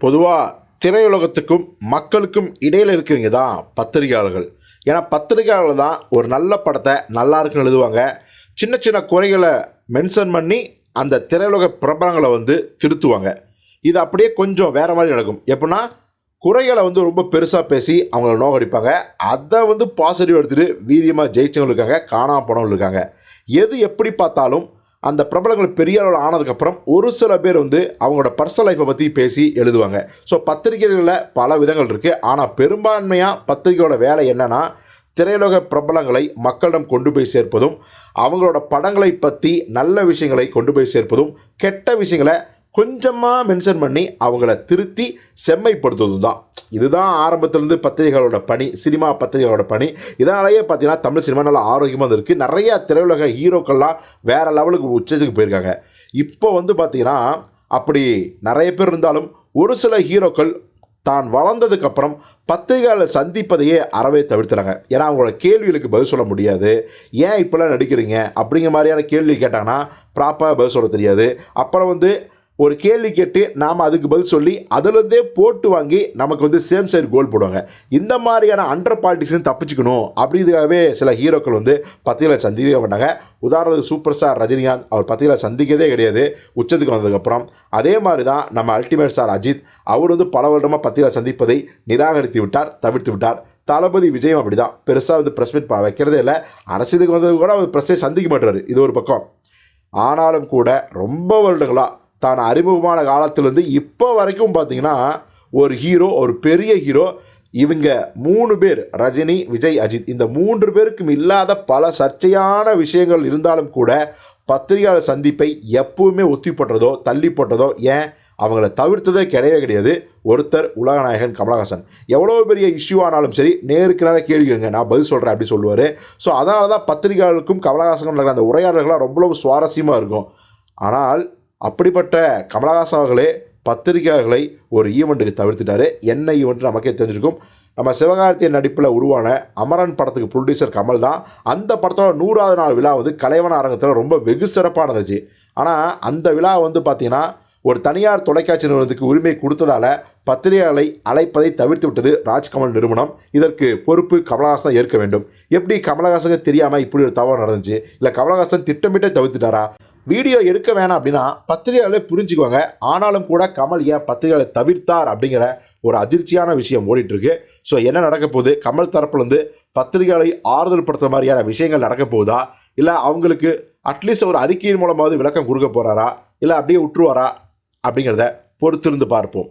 பொதுவாக திரையுலகத்துக்கும் மக்களுக்கும் இடையில் இருக்கிறவங்க தான் பத்திரிகையாளர்கள். ஏன்னா பத்திரிகையாளர்கள் தான் ஒரு நல்ல படத்தை நல்லா இருக்குன்னு எழுதுவாங்க. சின்ன சின்ன குறைகளை மென்ஷன் பண்ணி அந்த திரையுலக பிரபலங்களை திருத்துவாங்க. இது அப்படியே கொஞ்சம் வேறு மாதிரி நடக்கும். எப்படின்னா, குறைகளை ரொம்ப பெருசாக பேசி அவங்கள நோகடிப்பாங்க. அதை பாசிட்டிவ் எடுத்துகிட்டு வீரியமாக ஜெயிச்சவங்க இருக்காங்க, காணாமல் போனவங்க இருக்காங்க. எது எப்படி பார்த்தாலும் அந்த பிரபலங்கள் பெரிய அளவில் ஆனதுக்கப்புறம் ஒரு சில பேர் அவங்களோட பர்சனல் லைஃப்பை பற்றி பேசி எழுதுவாங்க. ஸோ பத்திரிகைகளில் பல விதங்கள் இருக்குது. ஆனால் பெரும்பான்மையாக பத்திரிகையோட வேலை என்னென்னா, திரையுலக பிரபலங்களை மக்களிடம் கொண்டு போய் சேர்ப்பதும், அவங்களோட படங்களை பற்றி நல்ல விஷயங்களை கொண்டு போய் சேர்ப்பதும், கெட்ட விஷயங்களை கொஞ்சமாக மென்ஷன் பண்ணி அவங்கள திருத்தி செம்மைப்படுத்துவதும் தான். இதுதான் ஆரம்பத்திலேருந்து பத்திரிகைகளோட பணி, சினிமா பத்திரிகைகளோட பணி. இதனாலேயே பார்த்தீங்கன்னா தமிழ் சினிமா நல்லா ஆரோக்கியமாக இருக்குது. நிறைய திரையுலக ஹீரோக்கள்லாம் வேறு லெவலுக்கு உச்சத்துக்கு போயிருக்காங்க. இப்போ பார்த்தீங்கன்னா அப்படி நிறைய பேர் இருந்தாலும் ஒரு சில ஹீரோக்கள் தான் வளர்ந்ததுக்கப்புறம் பத்திரிகைகளை சந்திப்பதையே அறவே தவிர்த்துறாங்க. ஏன்னா அவங்களோட கேள்விகளுக்கு பதில் சொல்ல முடியாது. ஏன் இப்போலாம் நடிக்கிறீங்க அப்படிங்கிற மாதிரியான கேள்வி கேட்டாங்கன்னா ப்ராப்பராக பதில் சொல்ல தெரியாது. அப்புறம் ஒரு கேள்வி கேட்டு நாம் அதுக்கு பதில் சொல்லி அதிலேருந்தே போட்டு வாங்கி நமக்கு சேம் சைடு கோல் போடுவாங்க. இந்த மாதிரியான அண்டர் பாலிட்டிக்ஸ்னு தப்பிச்சுக்கணும் அப்படிங்கிறதுக்காகவே சில ஹீரோக்கள் பத்திரிகைகளை சந்திக்கவே மாட்டாங்க. உதாரணத்துக்கு சூப்பர் ஸ்டார் ரஜினிகாந்த், அவர் பத்திரிகைகளை சந்திக்கதே கிடையாது உச்சத்துக்கு வந்ததுக்கப்புறம். அதே மாதிரி தான் நம்ம அல்டிமேட் ஸ்டார் அஜித், அவர் பல வருடமாக பத்திரிகை சந்திப்பதை நிராகரித்து விட்டார், தவிர்த்து விட்டார். தளபதி விஜயம் அப்படி தான், பெருசாக ப்ரெஸ் மீட் வைக்கிறதே இல்லை. அரசியலுக்கு வந்தது கூட அவர் ப்ரெஸ்ஸை சந்திக்க மாட்டார். இது ஒரு பக்கம். ஆனாலும் கூட ரொம்ப வருடங்களாக தான் அறிமுகமான காலத்திலேருந்து இப்போ வரைக்கும் பார்த்தீங்கன்னா ஒரு ஹீரோ, ஒரு பெரிய ஹீரோ, இவங்க 3 பேர், ரஜினி, விஜய், அஜித், இந்த 3 பேருக்கும் இல்லாத பல சர்ச்சையான விஷயங்கள் இருந்தாலும் கூட பத்திரிகையாளர் சந்திப்பை எப்பவுமே ஒத்தி போட்டதோ தள்ளி போட்டதோ, ஏன் அவங்கள தவிர்த்ததே கிடையவே கிடையாது. ஒருத்தர் உலகநாயகன் கமலஹாசன். எவ்வளோ பெரிய இஷ்யூ ஆனாலும் சரி, நேருக்கு நேரம் கேள்விங்க, நான் பதில் சொல்கிறேன் அப்படி சொல்லுவார். ஸோ அதனால தான் பத்திரிகையாளருக்கும் கமலஹாசனுக்கும் நடக்கிற அந்த உரையாடல்கள்லாம் ரொம்ப சுவாரஸ்யமாக இருக்கும். ஆனால் அப்படிப்பட்ட கமலஹாசன் அவர்களே பத்திரிகையாளர்களை ஒரு ஈவெண்ட்டுக்கு தவிர்த்துட்டார். என்ன ஈவெண்ட் நமக்கே தெரிஞ்சிருக்கும். நம்ம சிவகார்த்தியின் நடிப்பில் உருவான அமரன் படத்துக்கு ப்ரொடியூசர் கமல் தான். அந்த படத்தோட 100வது நாள் விழா கலைவன அரங்கத்தில் ரொம்ப வெகு சிறப்பாக இருந்துச்சு. ஆனால் அந்த விழா பார்த்தீங்கன்னா ஒரு தனியார் தொலைக்காட்சி நிறுவனத்துக்கு உரிமை கொடுத்ததால் பத்திரிகையாளர்களை அழைப்பதை தவிர்த்து விட்டது ராஜ்கமல் நிறுவனம். இதற்கு பொறுப்பு கமலஹாசன் ஏற்க வேண்டும். எப்படி கமலஹாசனுக்கு தெரியாமல் இப்படி ஒரு தவறு நடந்துச்சு? இல்லை கமலஹாசன் திட்டமிட்டே தவிர்த்துட்டாரா? வீடியோ எடுக்க வேணாம் அப்படின்னா பத்திரிகையாளர்களே புரிஞ்சுக்குவாங்க. ஆனாலும் கூட கமல் ஏன் பத்திரிகையாளரை தவிர்த்தார் அப்படிங்கிற ஒரு அதிர்ச்சியான விஷயம் ஓடிட்டுருக்கு. ஸோ என்ன நடக்க போகுது? கமல் தரப்புலேருந்து பத்திரிகையாளரை ஆறுதல் படுத்துகிற மாதிரியான விஷயங்கள் நடக்க போகுதா? இல்லை அவங்களுக்கு அட்லீஸ்ட் ஒரு அறிக்கையின் மூலமாவது விளக்கம் கொடுக்க போகிறாரா? இல்லை அப்படியே விட்டுருவாரா? அப்படிங்கிறத பொறுத்திருந்து பார்ப்போம்.